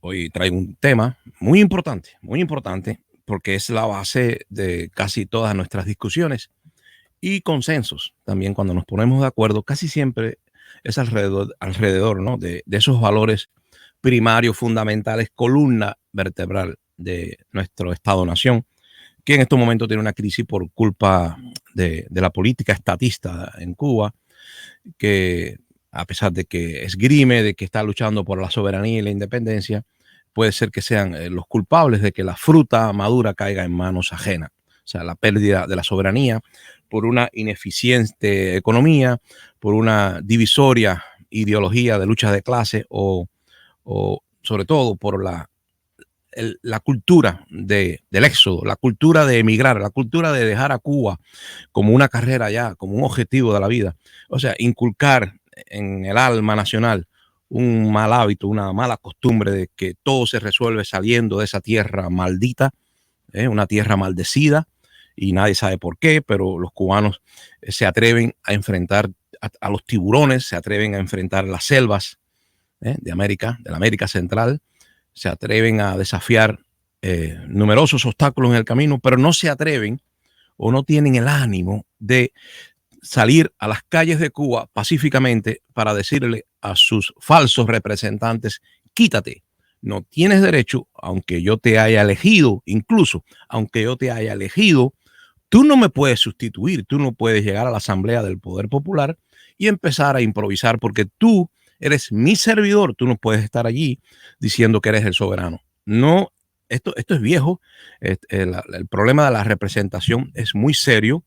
Hoy traigo un tema muy importante, porque es la base de casi todas nuestras discusiones y consensos. También cuando nos ponemos de acuerdo, casi siempre es alrededor, ¿no? de esos valores primarios, fundamentales, columna vertebral de nuestro Estado-nación, que en estos momentos tiene una crisis por culpa de la política estatista en Cuba, que a pesar de que esgrime, de que está luchando por la soberanía y la independencia, puede ser que sean los culpables de que la fruta madura caiga en manos ajenas. O sea, la pérdida de la soberanía por una ineficiente economía, por una divisoria ideología de lucha de clase o sobre todo por la cultura del éxodo, la cultura de emigrar, la cultura de dejar a Cuba como una carrera ya, como un objetivo de la vida. O sea, inculcar en el alma nacional un mal hábito, una mala costumbre de que todo se resuelve saliendo de esa tierra maldita, una tierra maldecida, y nadie sabe por qué, pero los cubanos se atreven a enfrentar a los tiburones, se atreven a enfrentar las selvas de América, de la América Central, se atreven a desafiar numerosos obstáculos en el camino, pero no se atreven o no tienen el ánimo de salir a las calles de Cuba pacíficamente para decirle a sus falsos representantes: quítate, no tienes derecho, aunque yo te haya elegido, incluso aunque yo te haya elegido, tú no me puedes sustituir, tú no puedes llegar a la Asamblea del Poder Popular y empezar a improvisar porque tú eres mi servidor, tú no puedes estar allí diciendo que eres el soberano. No, esto es viejo, el problema de la representación es muy serio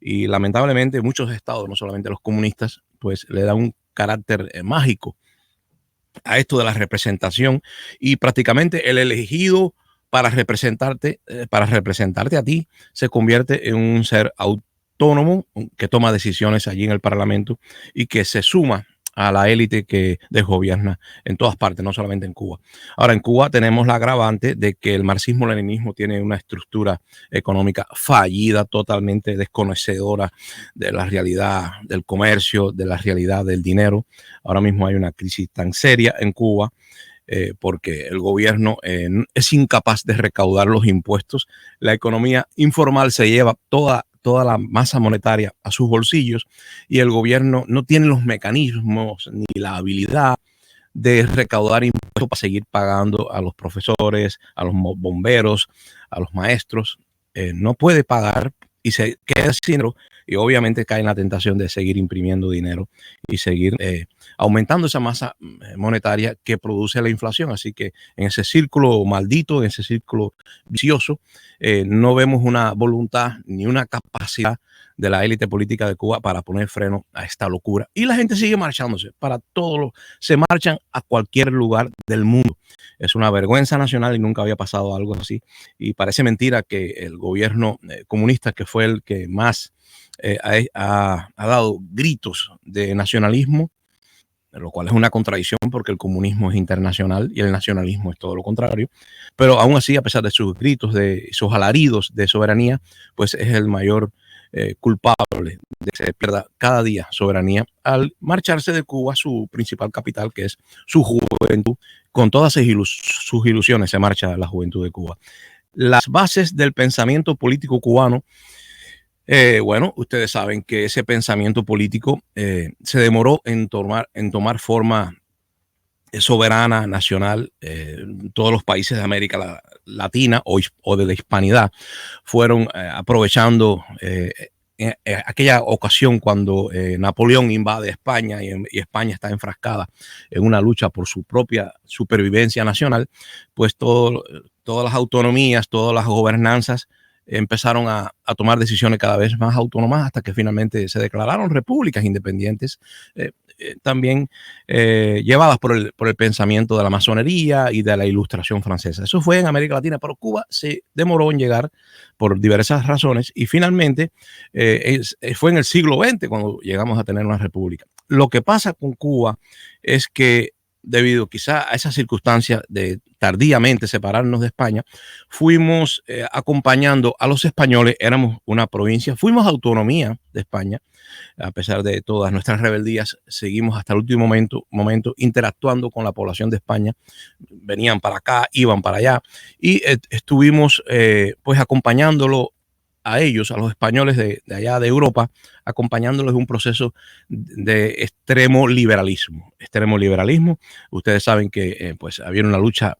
y lamentablemente muchos estados, no solamente los comunistas, pues le dan un carácter mágico a esto de la representación y prácticamente el elegido para representarte a ti, se convierte en un ser autónomo que toma decisiones allí en el Parlamento y que se suma a la élite que desgobierna en todas partes, no solamente en Cuba. Ahora, en Cuba tenemos la agravante de que el marxismo-leninismo tiene una estructura económica fallida, totalmente desconocedora de la realidad del comercio, de la realidad del dinero. Ahora mismo hay una crisis tan seria en Cuba porque el gobierno es incapaz de recaudar los impuestos. La economía informal se lleva toda la masa monetaria a sus bolsillos y el gobierno no tiene los mecanismos ni la habilidad de recaudar impuestos para seguir pagando a los profesores, a los bomberos, a los maestros. No puede pagar y se queda sin dinero y obviamente cae en la tentación de seguir imprimiendo dinero y seguir aumentando esa masa monetaria que produce la inflación. Así que en ese círculo maldito, en ese círculo vicioso, no vemos una voluntad ni una capacidad de la élite política de Cuba para poner freno a esta locura. Y la gente sigue marchándose para se marchan a cualquier lugar del mundo. Es una vergüenza nacional y nunca había pasado algo así. Y parece mentira que el gobierno comunista, que fue el que más ha dado gritos de nacionalismo, lo cual es una contradicción porque el comunismo es internacional y el nacionalismo es todo lo contrario, pero aún así, a pesar de sus gritos, de sus alaridos de soberanía, pues es el mayor culpable de que se pierda cada día soberanía al marcharse de Cuba, su principal capital, que es su juventud. Con todas sus ilusiones se marcha la juventud de Cuba. Las bases del pensamiento político cubano, bueno, ustedes saben que ese pensamiento político se demoró en tomar forma soberana, nacional. Todos los países de América Latina o de la hispanidad fueron aprovechando aquella ocasión cuando Napoleón invade España y España está enfrascada en una lucha por su propia supervivencia nacional, pues todas las autonomías, todas las gobernanzas empezaron a tomar decisiones cada vez más autónomas hasta que finalmente se declararon repúblicas independientes, también llevadas por el pensamiento de la masonería y de la ilustración francesa. Eso fue en América Latina, pero Cuba se demoró en llegar por diversas razones y finalmente fue en el siglo XX cuando llegamos a tener una república. Lo que pasa con Cuba es que debido quizá a esa circunstancia de tardíamente separarnos de España, fuimos acompañando a los españoles, éramos una provincia, fuimos autonomía de España, a pesar de todas nuestras rebeldías, seguimos hasta el último momento interactuando con la población de España. Venían para acá, iban para allá y estuvimos pues acompañándolo a ellos, a los españoles de allá de Europa, acompañándolos en un proceso de extremo liberalismo. Extremo liberalismo. Ustedes saben que pues había una lucha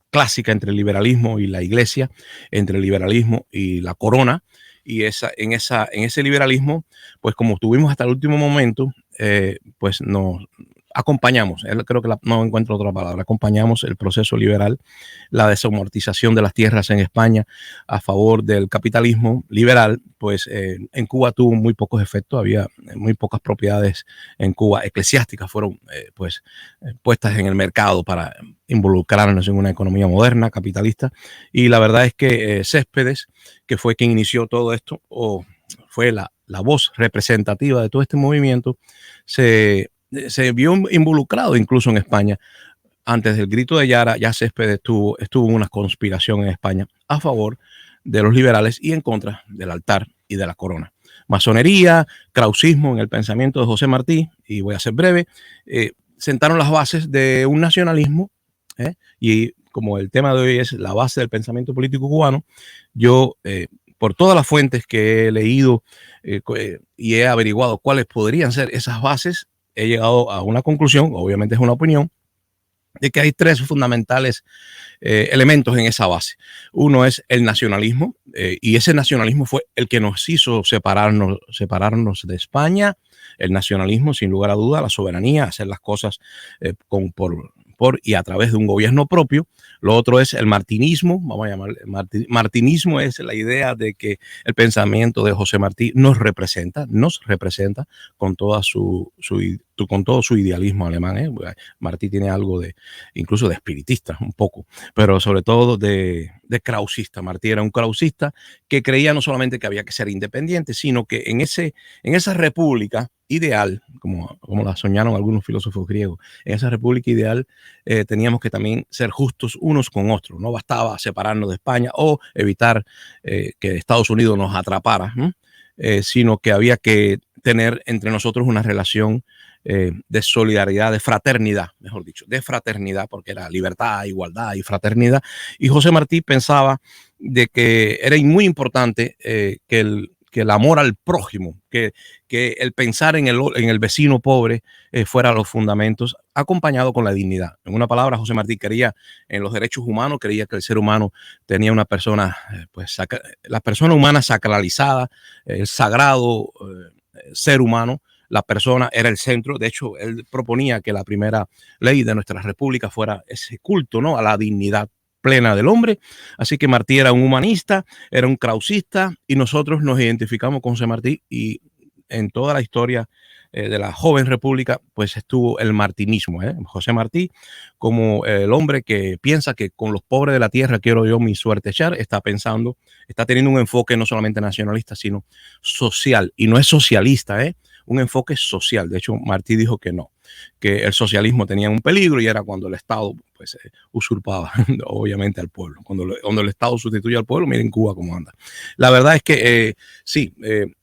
clásica entre el liberalismo y la iglesia, entre el liberalismo y la corona, y en ese liberalismo, pues como tuvimos hasta el último momento, pues nos acompañamos, creo que no encuentro otra palabra, acompañamos el proceso liberal, la desamortización de las tierras en España a favor del capitalismo liberal, pues en Cuba tuvo muy pocos efectos, había muy pocas propiedades en Cuba eclesiásticas fueron puestas en el mercado para involucrarnos en una economía moderna, capitalista, y la verdad es que Céspedes, que fue quien inició todo esto, o fue la voz representativa de todo este movimiento, se vio involucrado incluso en España. Antes del grito de Yara, ya Céspedes estuvo en una conspiración en España a favor de los liberales y en contra del altar y de la corona. Masonería, krausismo en el pensamiento de José Martí, y voy a ser breve, sentaron las bases de un nacionalismo, y como el tema de hoy es la base del pensamiento político cubano, yo por todas las fuentes que he leído y he averiguado cuáles podrían ser esas bases, he llegado a una conclusión, obviamente es una opinión, de que hay tres fundamentales elementos en esa base. Uno es el nacionalismo, y ese nacionalismo fue el que nos hizo separarnos de España. El nacionalismo, sin lugar a duda, la soberanía, hacer las cosas por y a través de un gobierno propio. Lo otro es el martinismo, vamos a llamarle martinismo, es la idea de que el pensamiento de José Martí nos representa con todo su idealismo alemán. Martí tiene algo incluso de espiritista, un poco, pero sobre todo de krausista. Martí era un krausista que creía no solamente que había que ser independiente, sino que en esa república ideal, como la soñaron algunos filósofos griegos, en esa república ideal teníamos que también ser justos unos con otros. No bastaba separarnos de España o evitar que Estados Unidos nos atrapara, sino que había que tener entre nosotros una relación de solidaridad, de fraternidad, mejor dicho, de fraternidad, porque era libertad, igualdad y fraternidad. Y José Martí pensaba de que era muy importante que el amor al prójimo, que el pensar en el vecino pobre fuera los fundamentos, acompañado con la dignidad. En una palabra, José Martí creía en los derechos humanos, creía que el ser humano tenía una persona, la persona humana sacralizada, el sagrado ser humano. La persona era el centro. De hecho, él proponía que la primera ley de nuestra república fuera ese culto, ¿no?, a la dignidad plena del hombre. Así que Martí era un humanista, era un krausista, y nosotros nos identificamos con José Martí, y en toda la historia de la joven república, pues estuvo el martinismo. José Martí, como el hombre que piensa que con los pobres de la tierra quiero yo mi suerte echar, está teniendo un enfoque no solamente nacionalista, sino social, y no es socialista, un enfoque social. De hecho, Martí dijo que no, que el socialismo tenía un peligro, y era cuando el Estado pues usurpaba obviamente al pueblo, cuando el Estado sustituye al pueblo. Miren Cuba cómo anda. La verdad es que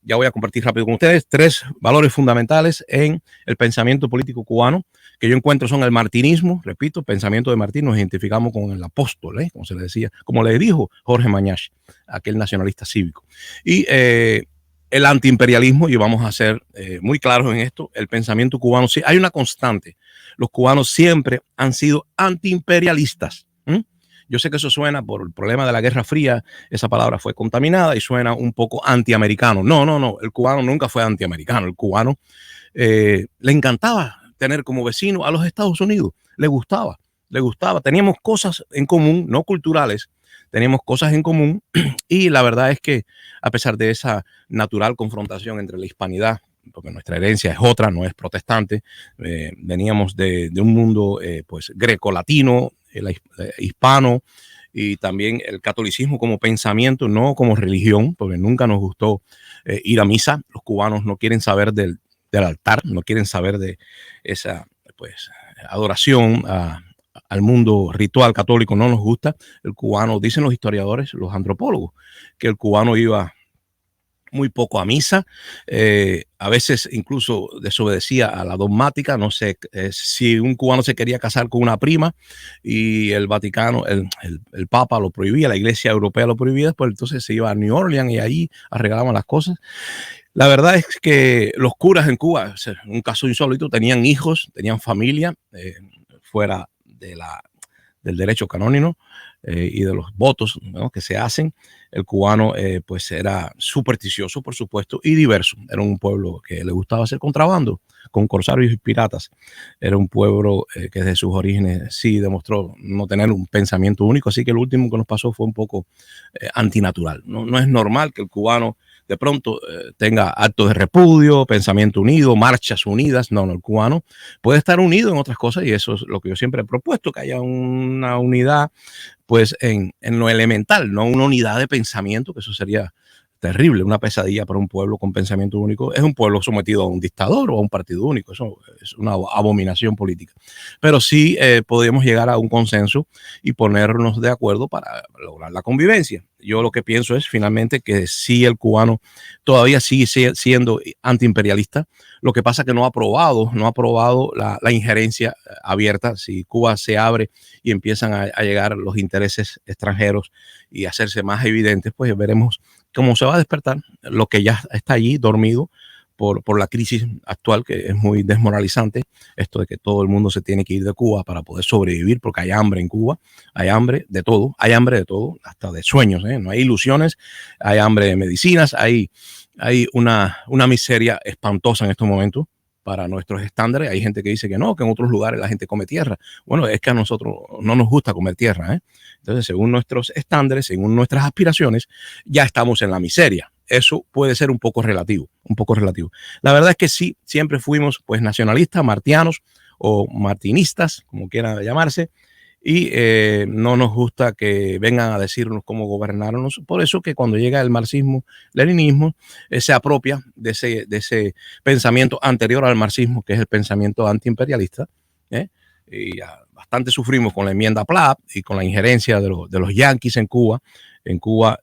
ya voy a compartir rápido con ustedes tres valores fundamentales en el pensamiento político cubano que yo encuentro son el martinismo. Repito, pensamiento de Martí, nos identificamos con el apóstol, como se le decía, como le dijo Jorge Mañach, aquel nacionalista cívico, y el antiimperialismo. Y vamos a ser muy claros en esto. El pensamiento cubano, sí, hay una constante. Los cubanos siempre han sido antiimperialistas. Yo sé que eso suena, por el problema de la Guerra Fría, esa palabra fue contaminada y suena un poco antiamericano. No. El cubano nunca fue antiamericano. El cubano le encantaba tener como vecino a los Estados Unidos. Le gustaba. Teníamos cosas en común, no culturales. Teníamos cosas en común, y la verdad es que a pesar de esa natural confrontación entre la hispanidad, porque nuestra herencia es otra, no es protestante, veníamos de un mundo pues greco-latino, hispano, y también el catolicismo como pensamiento, no como religión, porque nunca nos gustó ir a misa. Los cubanos no quieren saber del altar, no quieren saber de esa pues adoración al mundo ritual católico no nos gusta. El cubano, dicen los historiadores, los antropólogos, que el cubano iba muy poco a misa, a veces incluso desobedecía a la dogmática. No sé si un cubano se quería casar con una prima y el Vaticano, el Papa lo prohibía, la Iglesia Europea lo prohibía, pues entonces se iba a New Orleans y ahí arreglaban las cosas. La verdad es que los curas en Cuba, un caso insólito, tenían hijos, tenían familia fuera del derecho canónico y de los votos, ¿no?, que se hacen. El cubano pues era supersticioso, por supuesto, y diverso. Era un pueblo que le gustaba hacer contrabando con corsarios y piratas. Era un pueblo que desde sus orígenes sí demostró no tener un pensamiento único, así que lo último que nos pasó fue un poco antinatural. No es normal que el cubano de pronto tenga actos de repudio, pensamiento unido, marchas unidas. No, el cubano puede estar unido en otras cosas y eso es lo que yo siempre he propuesto, que haya una unidad pues en lo elemental, no una unidad de pensamiento, que eso sería terrible, una pesadilla para un pueblo con pensamiento único. Es un pueblo sometido a un dictador o a un partido único, eso es una abominación política. Pero sí podemos llegar a un consenso y ponernos de acuerdo para lograr la convivencia. Yo lo que pienso es finalmente que sí, el cubano todavía sigue siendo antiimperialista. Lo que pasa es que no ha aprobado la injerencia abierta. Si Cuba se abre y empiezan a llegar los intereses extranjeros y hacerse más evidentes, pues veremos cómo se va a despertar lo que ya está allí dormido por la crisis actual, que es muy desmoralizante. Esto de que todo el mundo se tiene que ir de Cuba para poder sobrevivir, porque hay hambre en Cuba, hay hambre de todo, hasta de sueños, no hay ilusiones, hay hambre de medicinas, hay una miseria espantosa en estos momentos para nuestros estándares. Hay gente que dice que no, que en otros lugares la gente come tierra. Bueno, es que a nosotros no nos gusta comer tierra, ¿eh? Entonces, según nuestros estándares, según nuestras aspiraciones, ya estamos en la miseria. Eso puede ser un poco relativo, un poco relativo. La verdad es que sí, siempre fuimos pues nacionalistas, martianos o martinistas, como quieran llamarse, y no nos gusta que vengan a decirnos cómo gobernarnos. Por eso que cuando llega el marxismo, leninismo, se apropia de ese pensamiento anterior al marxismo, que es el pensamiento antiimperialista, ¿eh? Y bastante sufrimos con la enmienda Platt y con la injerencia de los yanquis en Cuba. En Cuba,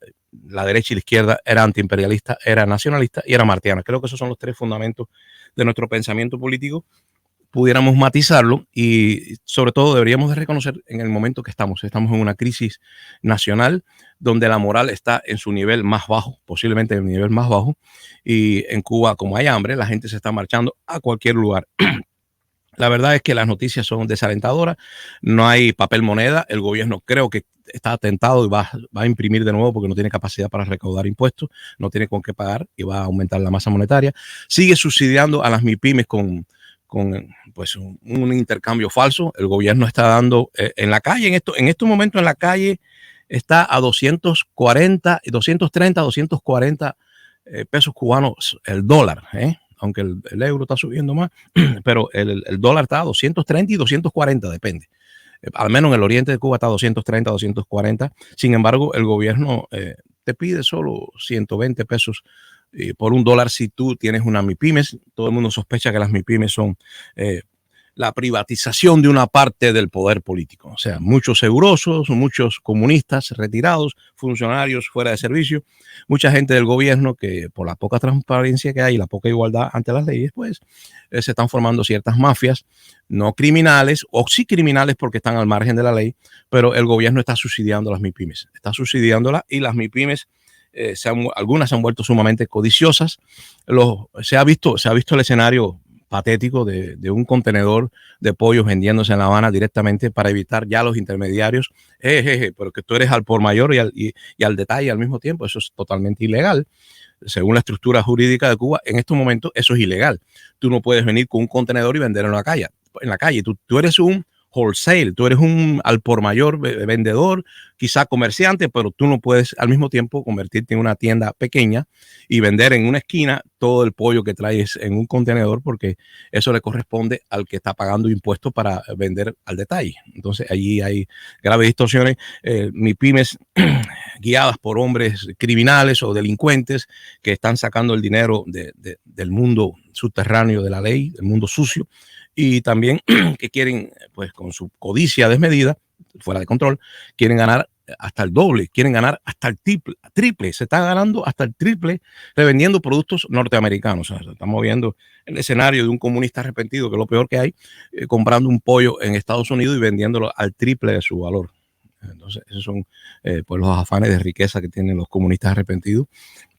la derecha y la izquierda era antiimperialista, era nacionalista y era martiana. Creo que esos son los tres fundamentos de nuestro pensamiento político. Pudiéramos matizarlo y sobre todo deberíamos de reconocer en el momento que estamos en una crisis nacional donde la moral está en su nivel más bajo, posiblemente en el nivel más bajo, y en Cuba, como hay hambre, la gente se está marchando a cualquier lugar. La verdad es que las noticias son desalentadoras, no hay papel moneda, el gobierno creo que está tentado y va a imprimir de nuevo porque no tiene capacidad para recaudar impuestos, no tiene con qué pagar y va a aumentar la masa monetaria, sigue subsidiando a las MIPYMES con pues un intercambio falso. El gobierno está dando en la calle, en estos momentos en la calle está a 240, 230, 240 pesos cubanos el dólar, aunque el euro está subiendo más, pero el dólar está a 230 y 240, depende. Al menos en el oriente de Cuba está a 230, 240. Sin embargo, el gobierno te pide solo 120 pesos por un dólar si tú tienes una MIPYMES. Todo el mundo sospecha que las MIPYMES son la privatización de una parte del poder político. O sea, muchos segurosos, muchos comunistas retirados, funcionarios fuera de servicio, mucha gente del gobierno que por la poca transparencia que hay y la poca igualdad ante las leyes, pues se están formando ciertas mafias, no criminales, o sí criminales porque están al margen de la ley, pero el gobierno está subsidiando las MIPYMES, está subsidiándolas y las MIPYMES algunas se han vuelto sumamente codiciosas. Se ha visto el escenario patético de un contenedor de pollos vendiéndose en La Habana directamente para evitar ya los intermediarios. Pero que tú eres al por mayor y al detalle al mismo tiempo, eso es totalmente ilegal. Según la estructura jurídica de Cuba, en estos momentos eso es ilegal. Tú no puedes venir con un contenedor y vender en la calle. Tú eres un wholesale, tú eres un al por mayor vendedor, quizá comerciante, pero tú no puedes al mismo tiempo convertirte en una tienda pequeña y vender en una esquina todo el pollo que traes en un contenedor, porque eso le corresponde al que está pagando impuestos para vender al detalle. Entonces allí hay graves distorsiones. MIPYMES guiadas por hombres criminales o delincuentes que están sacando el dinero del mundo subterráneo de la ley, del mundo sucio, y también que quieren, pues con su codicia desmedida, fuera de control, quieren ganar hasta el doble, quieren ganar hasta el triple, se está ganando hasta el triple revendiendo productos norteamericanos. O sea, estamos viendo el escenario de un comunista arrepentido, que es lo peor que hay, comprando un pollo en Estados Unidos y vendiéndolo al triple de su valor. Entonces, esos son pues los afanes de riqueza que tienen los comunistas arrepentidos,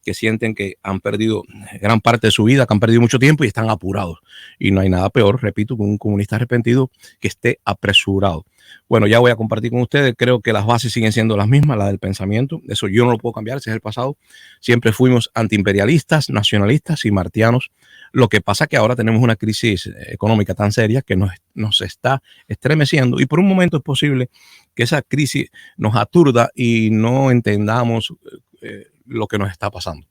que sienten que han perdido gran parte de su vida, que han perdido mucho tiempo y están apurados. Y no hay nada peor, repito, que un comunista arrepentido que esté apresurado. Bueno, ya voy a compartir con ustedes, creo que las bases siguen siendo las mismas, la del pensamiento, eso yo no lo puedo cambiar, ese es el pasado. Siempre fuimos antiimperialistas, nacionalistas y martianos. Lo que pasa es que ahora tenemos una crisis económica tan seria que nos está estremeciendo y por un momento es posible que esa crisis nos aturda y no entendamos lo que nos está pasando.